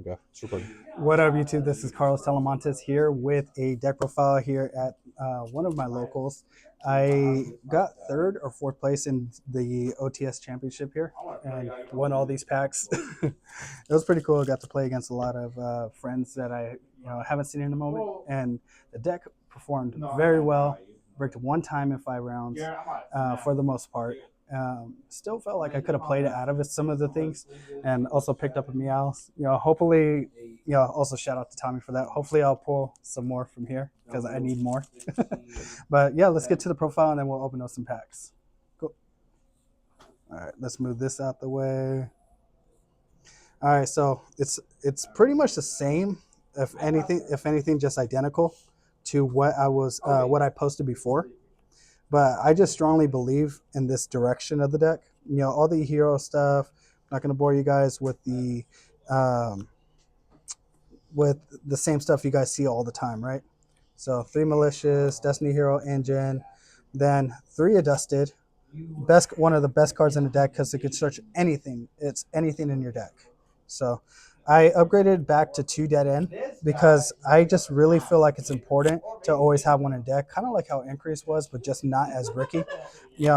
Okay, it's recording. What up, YouTube? This is Carlos Talamantes here with a deck profile here at one of my locals. I got third or fourth place in the OTS championship here and won all these packs. It was pretty cool. I got to play against a lot of friends that I haven't seen in a moment, and the deck performed very well. Bricked one time in 5 rounds for the most part. Still felt like I could have played it out of it, some of the things, and also picked up a meows. Hopefully, also shout out to Tommy for that. Hopefully, I'll pull some more from here because I need more. But yeah, let's get to the profile and then we'll open up some packs. Cool. All right, let's move this out the way. All right, so it's pretty much the same, if anything, just identical to what I posted before. But I just strongly believe in this direction of the deck. All the hero stuff. I'm not going to bore you guys um, with the same stuff you guys see all the time, right? So 3 malicious, Destiny Hero Engine, then 3 adjusted. One of the best cards in the deck because it could search anything. It's anything in your deck. So I upgraded back to 2 dead end because I just really feel like it's important to always have one in deck, kind of like how Increase was, but just not as bricky.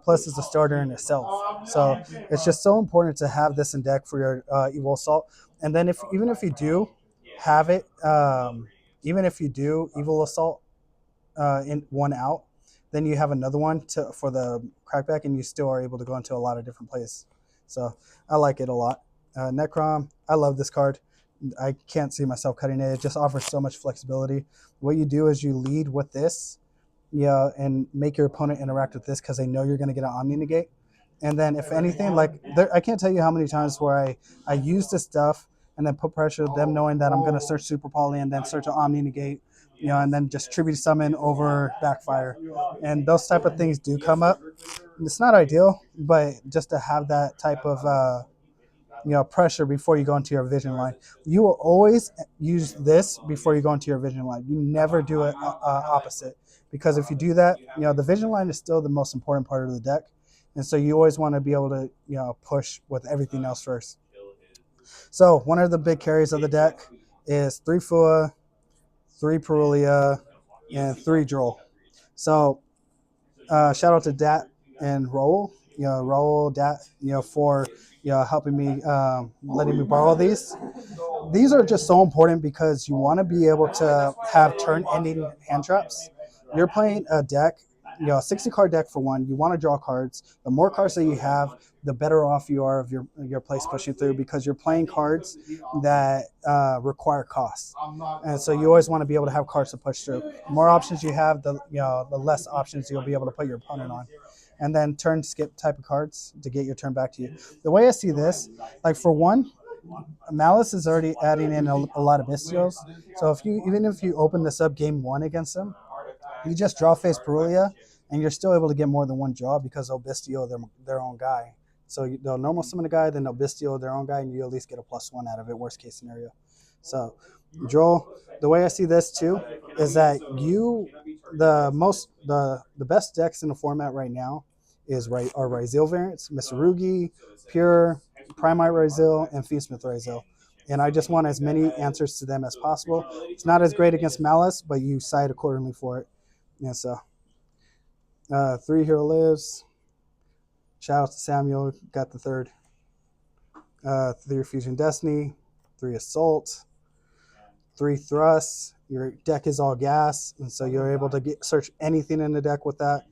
Plus it's a starter in itself. So it's just so important to have this in deck for your Evil Assault. And then even if you do have it, even if you do Evil Assault in one out, then you have another one for the crackback, and you still are able to go into a lot of different plays. So I like it a lot. Necrom, I love this card. I can't see myself cutting it. It just offers so much flexibility. What you do is you lead with this, and make your opponent interact with this because they know you're going to get an Omni Negate. And then if anything, I can't tell you how many times where I use this stuff and then put pressure them knowing that I'm going to search Super Poly and then search an Omni Negate, and then just tribute summon over backfire. And those type of things do come up. It's not ideal, but just to have that type of pressure before you go into your vision line. You will always use this before you go into your vision line. You never do it opposite, because if you do that, the vision line is still the most important part of the deck, and so you always want to be able to push with everything else first. So one of the big carries of the deck is 3 Fua, 3 Perulia, and 3 Droll. So shout out to Dat and Raul. Raul, Dat, for helping me, letting me borrow these. These are just so important because you want to be able to have turn-ending hand traps. You're playing a deck, a 60-card deck for one. You want to draw cards. The more cards that you have, the better off you are of your place pushing through, because you're playing cards that require costs, and so you always want to be able to have cards to push through. The more options you have, the less options you'll be able to put your opponent on. And then turn skip type of cards to get your turn back to you. The way I see this, like for one, Malice is already adding in a lot of Mystios. So even if you open this up game one against them, you just draw face Perulia, and you're still able to get more than one draw because they'll Bistio their own guy. So they'll normal summon a guy, then they'll Bistio their own guy, and you at least get a +1 out of it, worst case scenario. So, Joel, the way I see this too is that the best decks in the format right now are Ryzeal variants, Mitsurugi, Pure, Primite Ryzeal, and Fiendsmith Ryzeal. And I just want as many answers to them as possible. It's not as great against Malice, but you side accordingly for it. Yeah, so 3 Hero Lives. Shout out to Samuel, got the third. 3 Fusion Destiny, 3 Assault, 3 Thrusts. Your deck is all gas, and so you're able to search anything in the deck with that.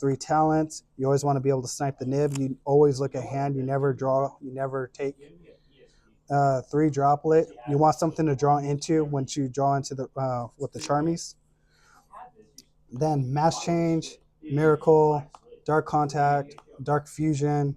3 Talents. You always want to be able to snipe the nib. You always look at hand. You never draw. You never take. 3 Droplet. You want something to draw into once you draw into with the Charmies. Then Mass Change, Miracle, Dark Contact, Dark Fusion,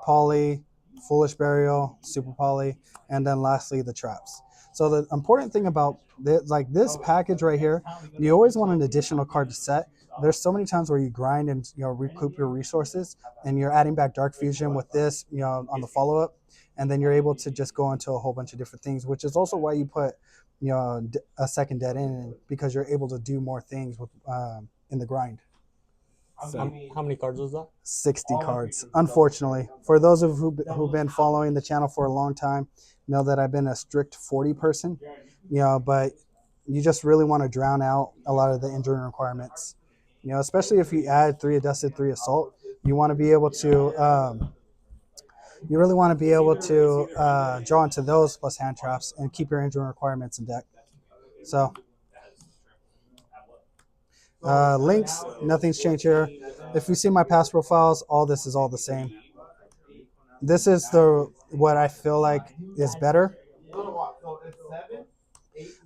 Poly, Foolish Burial, Super Poly, and then lastly the traps. So the important thing about this package right here, you always want an additional card to set. There's so many times where you grind and recoup your resources, and you're adding back Dark Fusion with this, on the follow up, and then you're able to just go into a whole bunch of different things, which is also why you put a second dead in, because you're able to do more things with in the grind. So How many cards was that? 60 cards. Unfortunately, for those of who've been following the channel for a long time, know that I've been a strict 40 person. But you just really want to drown out a lot of the injury requirements. Especially if you add 3 adjusted, 3 assault, you want to be able to. You really want to be able to draw into those plus hand traps and keep your injury requirements in deck. So links, nothing's changed here. If you see my past profiles, all this is all the same. This is the what I feel like is better.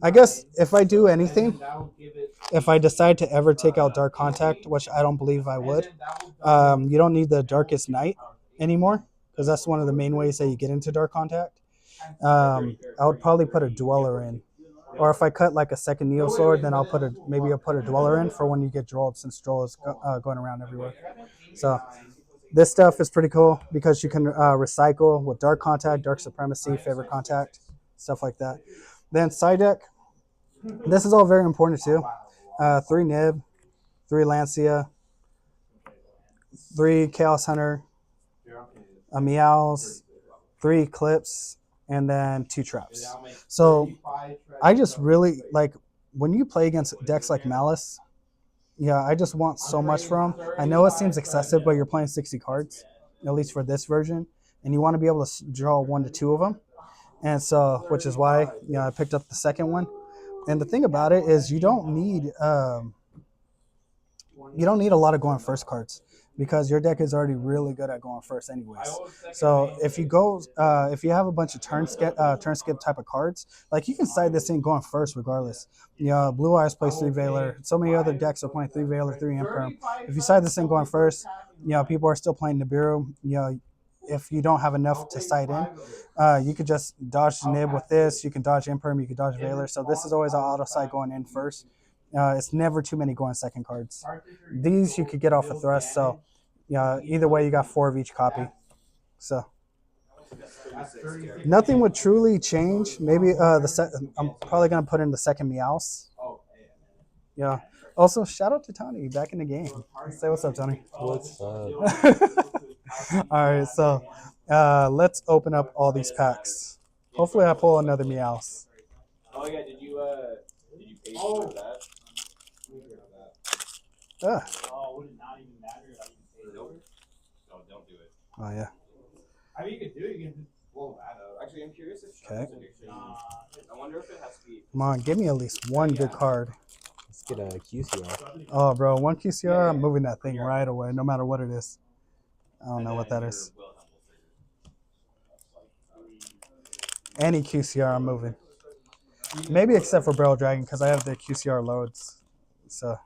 I guess if I do anything, if I decide to ever take out Dark Contact, which I don't believe I would, you don't need the Darkest Night anymore because that's one of the main ways that you get into Dark Contact. I would probably put a Dweller in. Or if I cut like a second Neo Sword, then I'll put a Dweller in for when you get Drolled, since Droll is going around everywhere. So this stuff is pretty cool because you can recycle with Dark Contact, Dark Supremacy, Favorite Contact, stuff like that. Then side deck, this is all very important too. 3 Nib, 3 Lancia, 3 Chaos Hunter, a Meows, 3 Eclipse, and then 2 Traps. So I just really like when you play against decks like Malice. Yeah, I just want so much from them. I know it seems excessive, but you're playing 60 cards, at least for this version, and you want to be able to draw 1 to 2 of them. And so, which is why I picked up the second one. And the thing about it is, you don't need a lot of going first cards because your deck is already really good at going first anyways. So if you have a bunch of turn skip type of cards, like you can side this in going first regardless. Blue Eyes plays 3 Veiler. So many other decks are playing 3 Veiler, 3 Imperm. If you side this in going first, people are still playing Nibiru. If you don't have enough to side in, you could just dodge Nib with this. You can dodge Imperm, you can dodge Veiler. So this is always an auto side going in first. It's never too many going second cards. These you could get off a thrust. So either way, you got 4 of each copy. So nothing would truly change. Maybe I'm probably gonna put in the second Meows. Yeah. Also, shout out to Tony back in the game. Say what's up, Tony. What's up? All right, so let's open up all these packs. Hopefully, I pull another Meows. Oh yeah, did you pay for that? Oh, would it not even matter if I even paid over? No, don't do it. Oh yeah. I mean, you could do it. You can just blow that up. Actually, I'm curious if. Okay. I wonder if it has to be. Come on, give me at least one good card. Let's get a QCR. Oh, bro, 1 QCR, I'm moving that thing right away, no matter what it is. I don't know what that is. Any QCR, I'm moving. Maybe except for Barrel Dragon, because I have the QCR loads. So.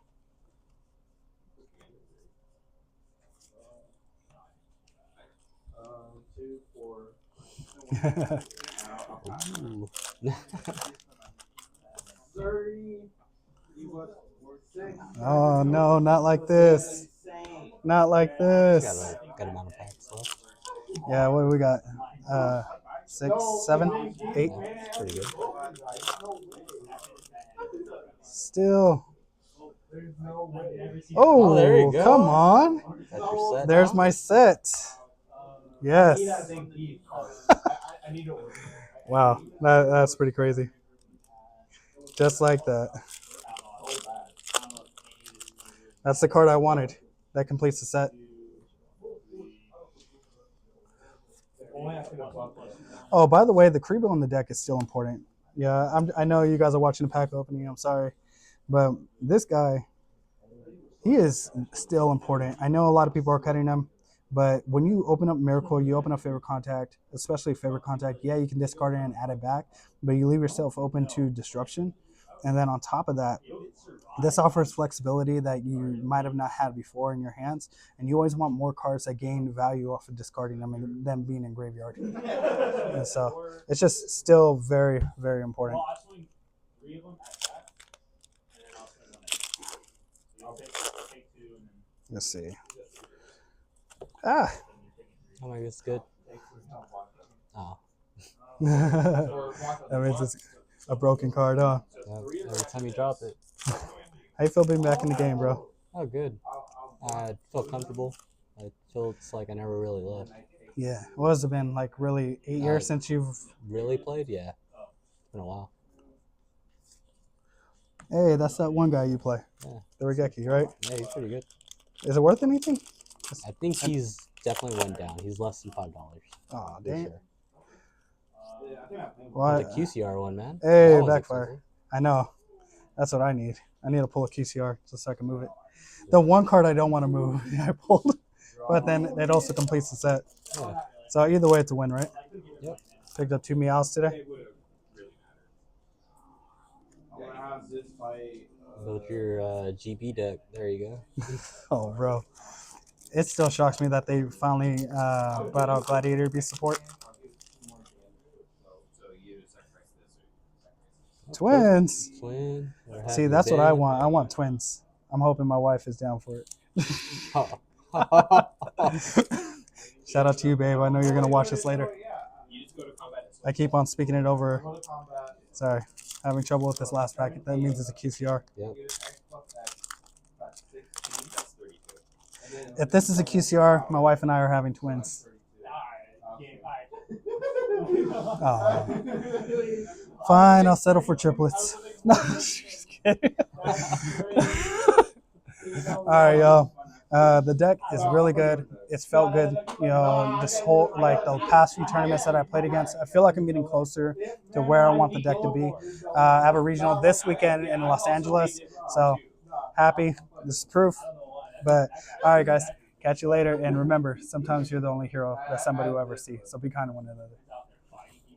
Oh no, not like this. Not like this. Got a good amount of packs left. Yeah, what do we got? 6, 7, 8. That's pretty good. Still. Oh, Oh, there you go. come on. That's your set. There's my set. Yes. Wow, that's pretty crazy. Just like that. That's the card I wanted. That completes the set. Oh, by the way, the Kribo on the deck is still important. Yeah, I know you guys are watching the pack opening. I'm sorry. But this guy, he is still important. I know a lot of people are cutting him. But when you open up Miracle, you open up Favorite Contact, especially Favorite Contact. Yeah, you can discard it and add it back, but you leave yourself open to Disruption. And then on top of that, this offers flexibility that you might have not had before in your hands. And you always want more cards that gain value off of discarding them and them being in graveyard. And so it's just still very, very important. Let's see. Ah. Oh my, that's good. Oh. That means it's a broken card, huh? Yeah, every time you drop it. How you feel being back in the game, bro? Oh, good. I feel comfortable. I feel it's like I never really left. Yeah. What has it been like? Really, 8 years since you've? Really played? Yeah. It's been a while. Hey, that's that one guy you play, Yeah. the Regeki, right? Yeah, he's pretty good. Is it worth anything? I think he's definitely went down. He's less than $5. Oh, For damn. sure. What? The QCR one, man. Hey, That one's backfire. expensive. I know. That's what I need. I need to pull a QCR just so I can move it. The one card I don't want to move, I pulled, but then it also completes the set. Yeah. So either way, it's a win, right? Yep. Picked up 2 meows today. Build your GB deck. There you go. Oh, bro. It still shocks me that they finally brought out Gladiator to be support. Twins. Twin. We're See, happy that's what I band. want. I want twins. I'm hoping my wife is down for it. Shout out to you, babe. I know you're gonna watch this later. I keep on speaking it over. Sorry, having trouble with this last packet. That means it's a QCR. Yep. If this is a QCR, my wife and I are having twins. Oh. Fine, I'll settle for triplets. No, just kidding. All right, y'all. The deck is really good. It's felt good. You know, this whole like the past few tournaments that I played against, I feel like I'm getting closer to where I want the deck to be. I have a regional this weekend in Los Angeles, so happy. This is proof. But all right, guys, catch you later. And remember, sometimes you're the only hero that somebody will ever see. So be kind to one another.